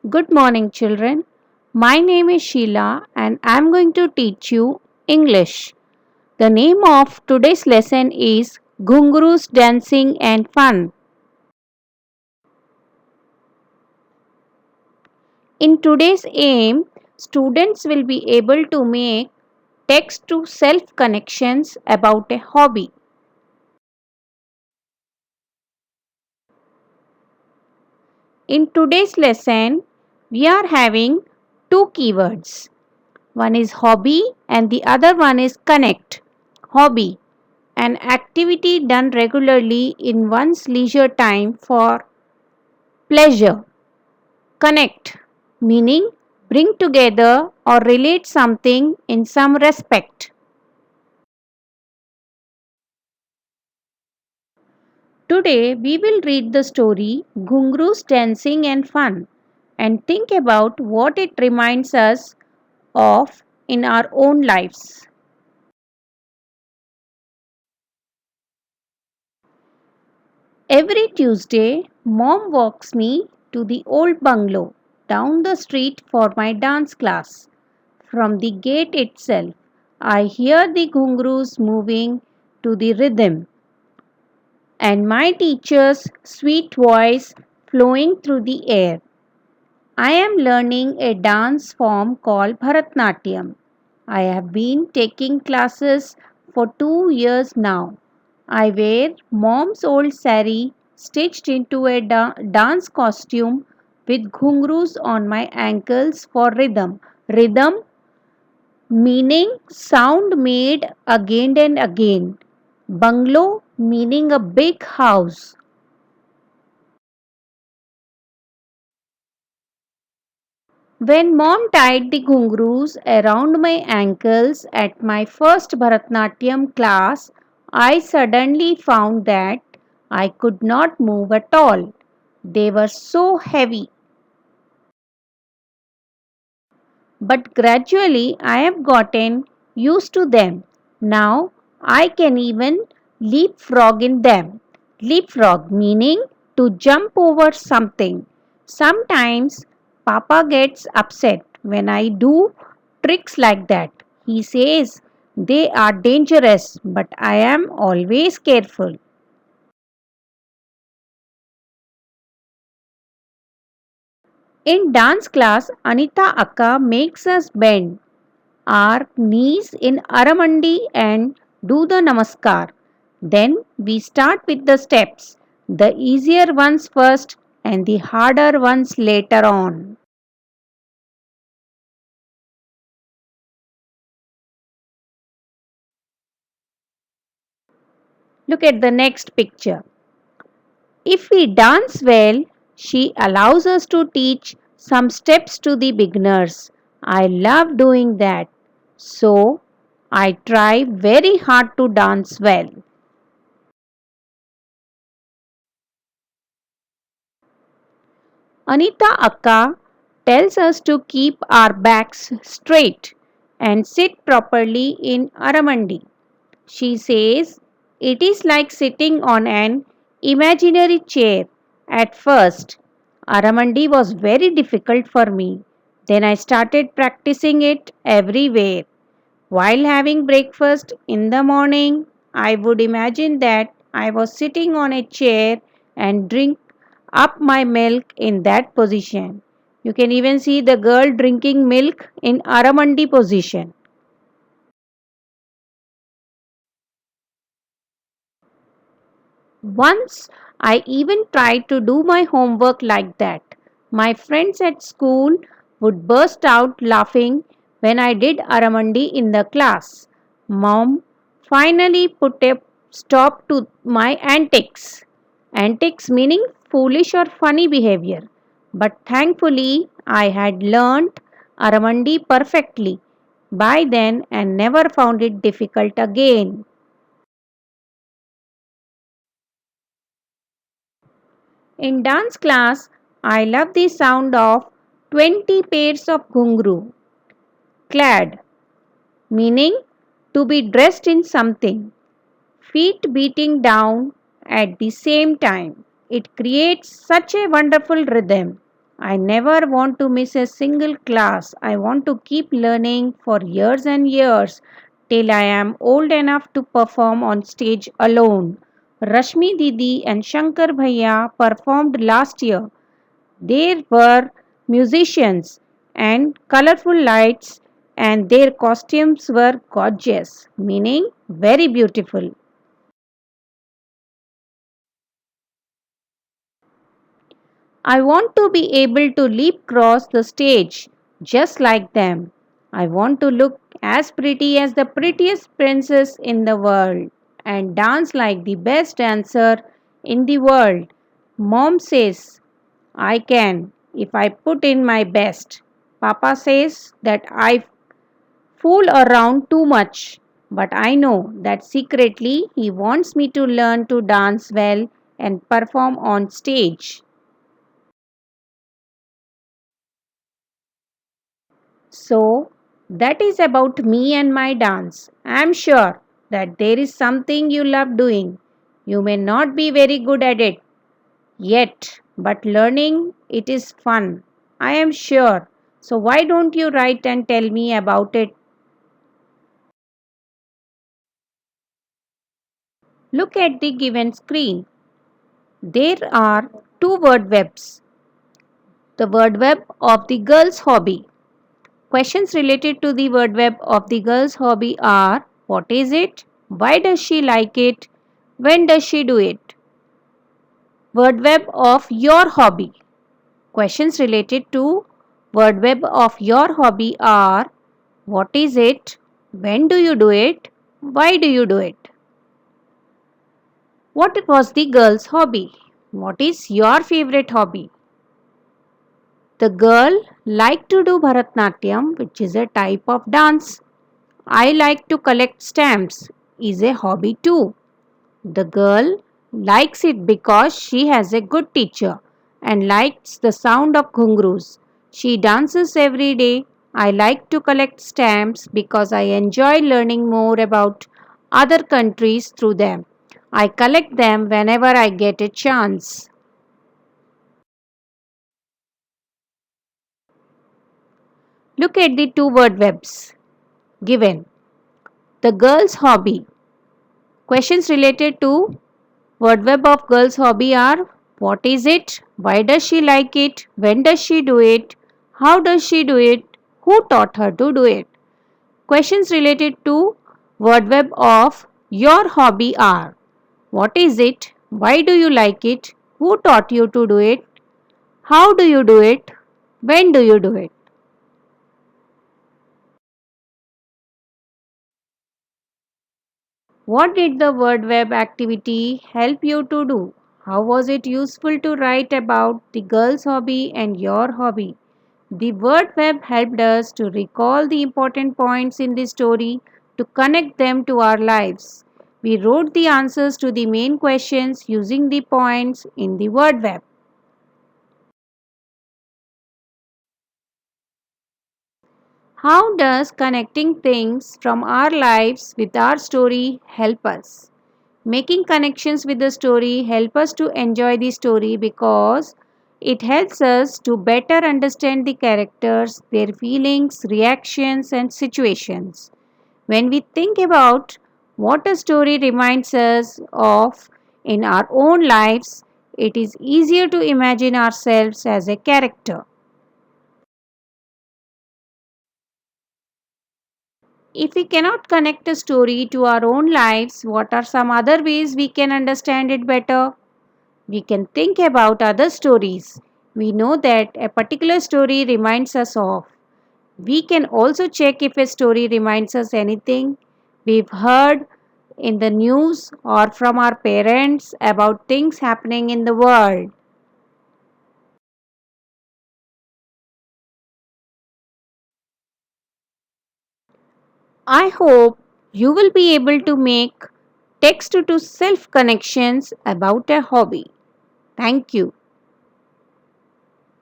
Good morning, children. My name is Sheila and I am going to teach you English. The name of today's lesson is Ghungroos Dancing and Fun. In today's aim, students will be able to make text to self connections about a hobby. In today's lesson, we are having two keywords. One is hobby and the other one is connect. Hobby, an activity done regularly in one's leisure time for pleasure. Connect, meaning bring together or relate something in some respect. Today we will read the story Ghungroos Dancing and Fun and think about what it reminds us of in our own lives. Every Tuesday, mom walks me to the old bungalow down the street for my dance class. From the gate itself, I hear the ghungroos moving to the rhythm and my teacher's sweet voice flowing through the air. I am learning a dance form called Bharatnatyam. I have been taking classes for 2 years now. I wear mom's old sari stitched into a dance costume with ghungroos on my ankles for rhythm. Rhythm meaning sound made again and again. Bungalow meaning a big house. When mom tied the ghungroos around my ankles at my first Bharatnatyam class, I suddenly found that I could not move at all. They were so heavy. But gradually I have gotten used to them. Now I can even leapfrog in them. Leapfrog meaning to jump over something. Sometimes Papa gets upset when I do tricks like that. He says they are dangerous, but I am always careful. In dance class, Anita Akka makes us bend our knees in Aramandi and do the Namaskar. Then we start with the steps, the easier ones first and the harder ones later on. Look at the next picture. If we dance well, she allows us to teach some steps to the beginners. I love doing that. So, I try very hard to dance well. Anita Akka tells us to keep our backs straight and sit properly in Aramandi. She says it is like sitting on an imaginary chair. At first, Aramandi was very difficult for me. Then I started practicing it everywhere. While having breakfast in the morning, I would imagine that I was sitting on a chair and drink up my milk in that position. You can even see the girl drinking milk in Aramandi position. Once I even tried to do my homework like that. My friends at school would burst out laughing when I did Aramandi in the class. Mom finally put a stop to my antics. Antics meaning foolish or funny behavior. But thankfully, I had learnt Aramandi perfectly by then and never found it difficult again. In dance class, I love the sound of 20 pairs of ghungru. Clad, meaning to be dressed in something. Feet beating down at the same time. It creates such a wonderful rhythm. I never want to miss a single class. I want to keep learning for years and years till I am old enough to perform on stage alone. Rashmi Didi and Shankar Bhaiya performed last year. There were musicians and colorful lights, and their costumes were gorgeous, meaning very beautiful. I want to be able to leap across the stage just like them. I want to look as pretty as the prettiest princess in the world and dance like the best dancer in the world. Mom says I can if I put in my best. Papa says that I fool around too much, but I know that secretly he wants me to learn to dance well and perform on stage. So, that is about me and my dance. I am sure that there is something you love doing. You may not be very good at it yet, but learning it is fun. I am sure. So, why don't you write and tell me about it? Look at the given screen. There are two word webs. The word web of the girl's hobby. Questions related to the word web of the girl's hobby are: what is it? Why does she like it? When does she do it? Word web of your hobby. Questions related to word web of your hobby are: what is it? When do you do it? Why do you do it? What was the girl's hobby? What is your favorite hobby? The girl liked to do Bharatnatyam, which is a type of dance. I like to collect stamps, is a hobby too. The girl likes it because she has a good teacher and likes the sound of ghungroos. She dances every day. I like to collect stamps because I enjoy learning more about other countries through them. I collect them whenever I get a chance. Look at the two word webs given. The girl's hobby. Questions related to word web of girl's hobby are: what is it? Why does she like it? When does she do it? How does she do it? Who taught her to do it? Questions related to word web of your hobby are: what is it? Why do you like it? Who taught you to do it? How do you do it? When do you do it? What did the word web activity help you to do? How was it useful to write about the girl's hobby and your hobby? The word web helped us to recall the important points in the story to connect them to our lives. We wrote the answers to the main questions using the points in the word web. How does connecting things from our lives with our story help us? Making connections with the story help us to enjoy the story because it helps us to better understand the characters, their feelings, reactions and situations. When we think about what a story reminds us of in our own lives, it is easier to imagine ourselves as a character. If we cannot connect a story to our own lives, what are some other ways we can understand it better? We can think about other stories we know that a particular story reminds us of. We can also check if a story reminds us anything we've heard in the news or from our parents about things happening in the world. I hope you will be able to make text to self connections about a hobby. Thank you.